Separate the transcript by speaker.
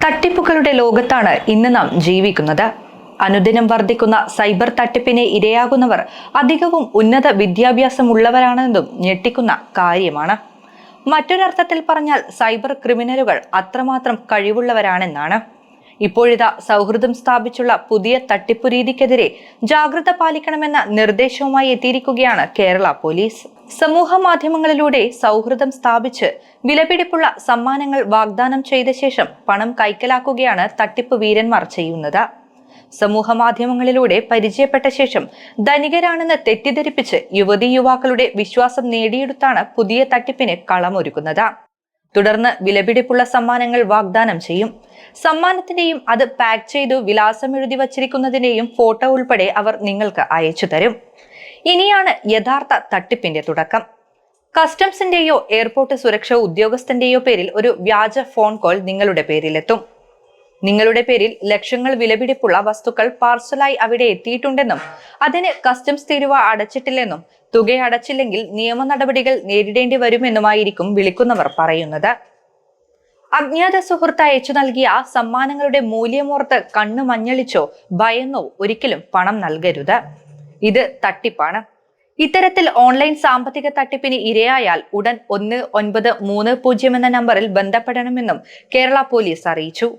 Speaker 1: തട്ടിപ്പുകളുടെ ലോകത്താണ് ഇന്ന് നാം ജീവിക്കുന്നത്. അനുദിനം വർദ്ധിക്കുന്ന സൈബർ തട്ടിപ്പിന് ഇരയാകുന്നവർ അധികവും ഉന്നത വിദ്യാഭ്യാസമുള്ളവരാണെന്നതും ഞെട്ടിക്കുന്ന കാര്യമാണ്. മറ്റൊരർത്ഥത്തിൽ പറഞ്ഞാൽ സൈബർ ക്രിമിനലുകൾ അത്രമാത്രം കഴിവുള്ളവരാണെന്നാണ്. ഇപ്പോഴിതാ സൗഹൃദം സ്ഥാപിച്ചുള്ള പുതിയ തട്ടിപ്പു രീതിക്കെതിരെ ജാഗ്രത പാലിക്കണമെന്ന നിർദ്ദേശവുമായി എത്തിയിരിക്കുകയാണ് കേരള പോലീസ്. സമൂഹ മാധ്യമങ്ങളിലൂടെ സൗഹൃദം സ്ഥാപിച്ച് വിലപിടിപ്പുള്ള സമ്മാനങ്ങൾ വാഗ്ദാനം ചെയ്ത ശേഷം പണം കൈക്കലാക്കുകയാണ് തട്ടിപ്പ് വീരന്മാർ ചെയ്യുന്നത്. സമൂഹ മാധ്യമങ്ങളിലൂടെ പരിചയപ്പെട്ട ശേഷം ധനികരാണെന്ന് തെറ്റിദ്ധരിപ്പിച്ച് യുവതീ യുവാക്കളുടെ വിശ്വാസം നേടിയെടുത്താണ് പുതിയ തട്ടിപ്പിന് കളമൊരുക്കുന്നത്. തുടർന്ന് വിലപിടിപ്പുള്ള സമ്മാനങ്ങൾ വാഗ്ദാനം ചെയ്യും. സമ്മാനത്തിന്റെയും അത് പാക്ക് ചെയ്തു വിലാസം എഴുതി വച്ചിരിക്കുന്നതിന്റെയും ഫോട്ടോ ഉൾപ്പെടെ അവർ നിങ്ങൾക്ക് അയച്ചു തരും. ഇനിയാണ് യഥാർത്ഥ തട്ടിപ്പിന്റെ തുടക്കം. കസ്റ്റംസിന്റെയോ എയർപോർട്ട് സുരക്ഷാ ഉദ്യോഗസ്ഥന്റെയോ പേരിൽ ഒരു വ്യാജ ഫോൺ കോൾ നിങ്ങളുടെ പേരിലെത്തും. നിങ്ങളുടെ പേരിൽ ലക്ഷങ്ങൾ വിലപിടിപ്പുള്ള വസ്തുക്കൾ പാർസലായി അവിടെ എത്തിയിട്ടുണ്ടെന്നും അതിന് കസ്റ്റംസ് തീരുവ അടച്ചിട്ടില്ലെന്നും തുക അടച്ചില്ലെങ്കിൽ നിയമ നടപടികൾ നേരിടേണ്ടി വരുമെന്നുമായിരിക്കും വിളിക്കുന്നവർ പറയുന്നത്. അജ്ഞാത സുഹൃത്ത് അയച്ചു നൽകിയ സമ്മാനങ്ങളുടെ മൂല്യമോർത്ത് കണ്ണു മഞ്ഞളിച്ചോ ഭയന്നോ ഒരിക്കലും പണം നൽകരുത്. ഇത് തട്ടിപ്പാണ്. ഇത്തരത്തിൽ ഓൺലൈൻ സാമ്പത്തിക തട്ടിപ്പിന് ഇരയായാൽ ഉടൻ 1930 എന്ന നമ്പറിൽ ബന്ധപ്പെടണമെന്നും കേരള പോലീസ് അറിയിച്ചു.